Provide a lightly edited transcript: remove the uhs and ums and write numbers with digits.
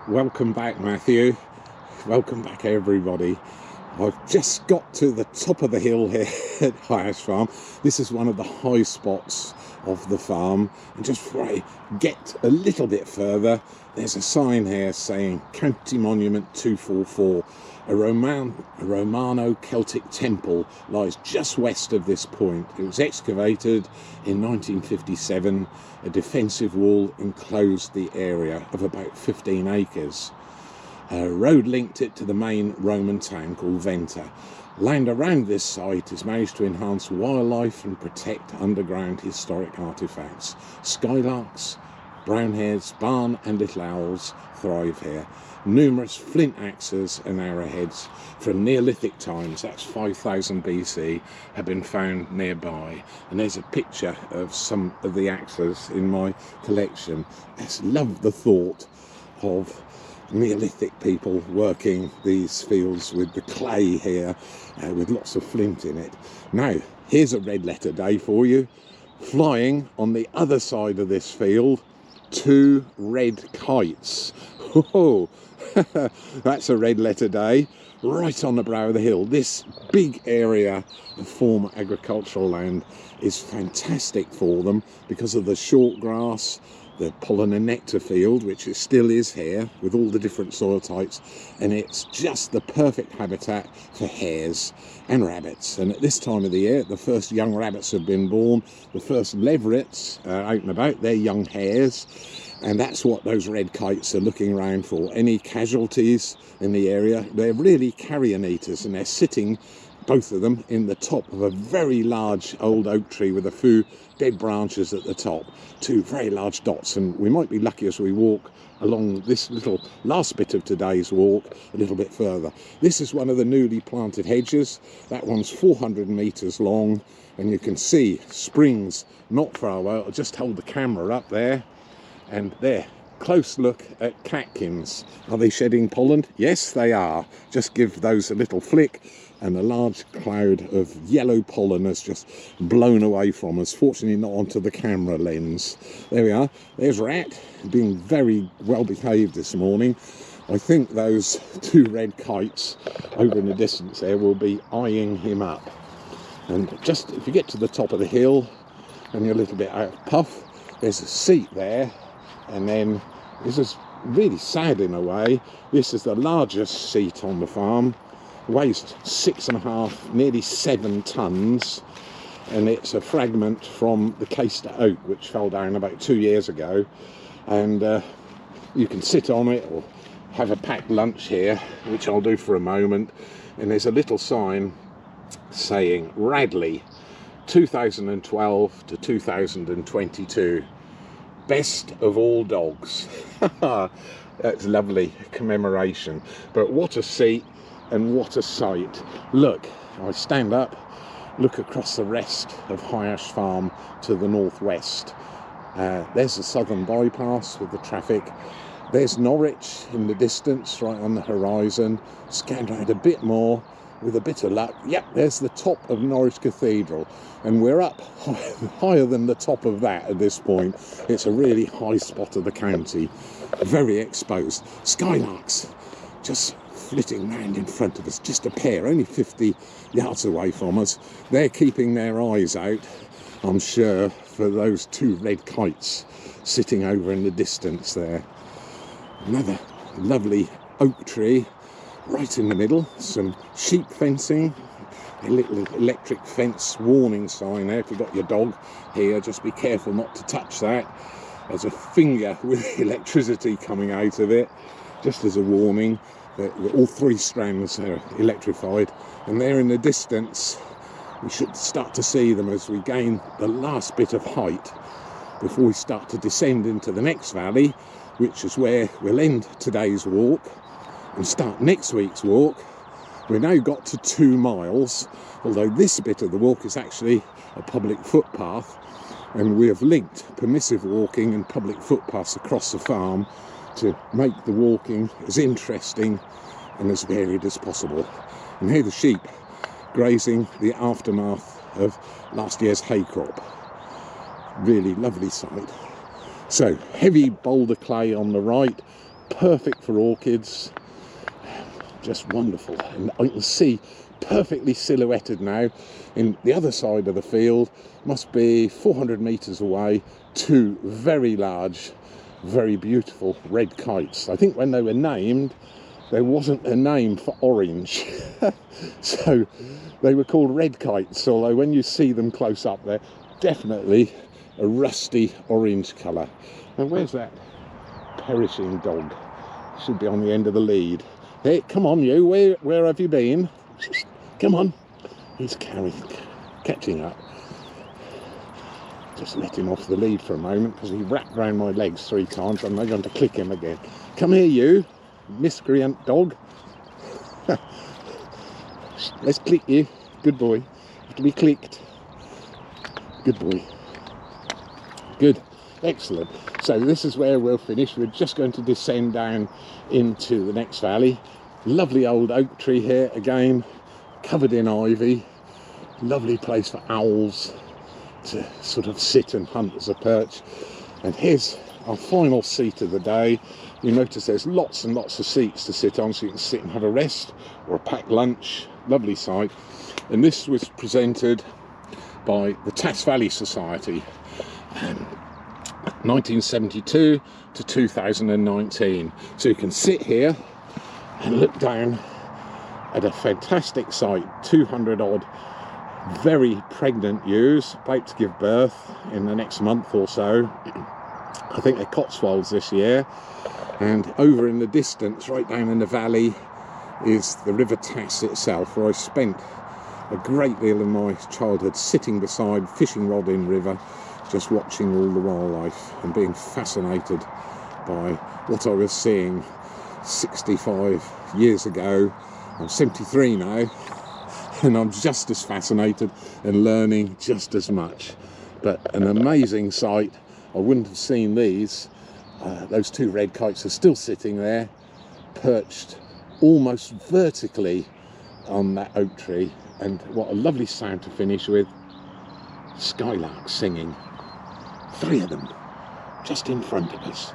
Welcome back, Matthew. Welcome back, everybody. I've just got to the top of the hill here at Hyash Farm. This is one of the high spots of the farm. And just before I get a little bit further, there's a sign here saying County Monument 244. A Romano-Celtic temple lies just west of this point. It was excavated in 1957. A defensive wall enclosed the area of about 15 acres. A road linked it to the main Roman town called Venta. Land around this site is managed to enhance wildlife and protect underground historic artefacts. Skylarks, brownheads, barn and little owls thrive here. Numerous flint axes and arrowheads from Neolithic times, that's 5000 BC, have been found nearby. And there's a picture of some of the axes in my collection. I just love the thought of Neolithic people working these fields with the clay here, with lots of flint in it. Now, here's a red letter day for you. Flying on the other side of this field, 2 red kites. Oh, that's a red letter day, right on the brow of the hill. This big area of former agricultural land is fantastic for them because of the short grass, the pollen and nectar field, which it still is here with all the different soil types, and it's just the perfect habitat for hares and rabbits. And at this time of the year, the first young rabbits have been born, the first leverets are out and about, they're young hares, and that's what those red kites are looking around for. Any casualties in the area, they're really carrion eaters, and they're sitting, both of them, in the top of a very large old oak tree with a few dead branches at the top. 2 very large dots, and we might be lucky as we walk along this little last bit of today's walk a little bit further. This is one of the newly planted hedges. That one's 400 metres long, and you can see springs not far away. I'll just hold the camera up there, and there, close look at catkins. Are they shedding pollen? Yes, they are. Just give those a little flick, and a large cloud of yellow pollen has just blown away from us. Fortunately not onto the camera lens. There we are. There's Rat, being very well behaved this morning. I think those 2 red kites over in the distance there will be eyeing him up. And just if you get to the top of the hill and you're a little bit out of puff, there's a seat there. And then this is really sad in a way. This is the largest seat on the farm. Weighs 6.5, nearly 7 tons, and it's a fragment from the Caister oak which fell down about 2 years ago. And you can sit on it or have a packed lunch here, which I'll do for a moment. And there's a little sign saying Radley 2012 to 2022, best of all dogs. That's lovely commemoration. But what a seat and what a sight. Look, I stand up, look across the rest of Hyash Farm to the northwest. There's the southern bypass with the traffic. There's Norwich in the distance, right on the horizon. Scan around a bit more, with a bit of luck. Yep, there's the top of Norwich Cathedral, and we're up higher than the top of that at this point. It's a really high spot of the county, very exposed. Skylarks just flitting round in front of us, just a pair, only 50 yards away from us. They're keeping their eyes out, I'm sure, for those 2 red kites sitting over in the distance there. Another lovely oak tree right in the middle, some sheep fencing, a little electric fence warning sign there. If you've got your dog here, just be careful not to touch that. There's a finger with electricity coming out of it, just as a warning. All 3 strands are electrified, and there in the distance we should start to see them as we gain the last bit of height before we start to descend into the next valley, which is where we'll end today's walk and start next week's walk. We've now got to 2 miles, although this bit of the walk is actually a public footpath, and we have linked permissive walking and public footpaths across the farm to make the walking as interesting and as varied as possible. And here the sheep grazing the aftermath of last year's hay crop. Really lovely sight. So heavy boulder clay on the right, perfect for orchids, just wonderful. And I can see perfectly silhouetted now in the other side of the field, must be 400 meters away, two very large, very beautiful red kites. I think when they were named, there wasn't a name for orange, so they were called red kites, although when you see them close up, they're definitely a rusty orange colour. Now where's that perishing dog? Should be on the end of the lead. Hey, come on you, where have you been? Come on. He's catching up. Just let him off the lead for a moment because he wrapped around my legs 3 times. I'm not going to click him again. Come here you, miscreant dog. Let's click you. Good boy. You have to be clicked. Good boy. Good. Excellent. So this is where we'll finish. We're just going to descend down into the next valley. Lovely old oak tree here again, covered in ivy. Lovely place for owls to sort of sit and hunt as a perch. And here's our final seat of the day. You notice there's lots and lots of seats to sit on, so you can sit and have a rest or a packed lunch. Lovely sight. And this was presented by the Tass Valley Society, 1972 to 2019. So you can sit here and look down at a fantastic site, 200 odd very pregnant ewes about to give birth in the next month or so. I think they're Cotswolds this year. And over in the distance, right down in the valley, is the River Tass itself, where I spent a great deal of my childhood sitting beside, fishing rod in river, just watching all the wildlife and being fascinated by what I was seeing 65 years ago. I'm 73 now, and I'm just as fascinated and learning just as much. But an amazing sight. I wouldn't have seen these. Those 2 red kites are still sitting there, perched almost vertically on that oak tree. And what a lovely sound to finish with. Skylarks singing. 3 of them just in front of us.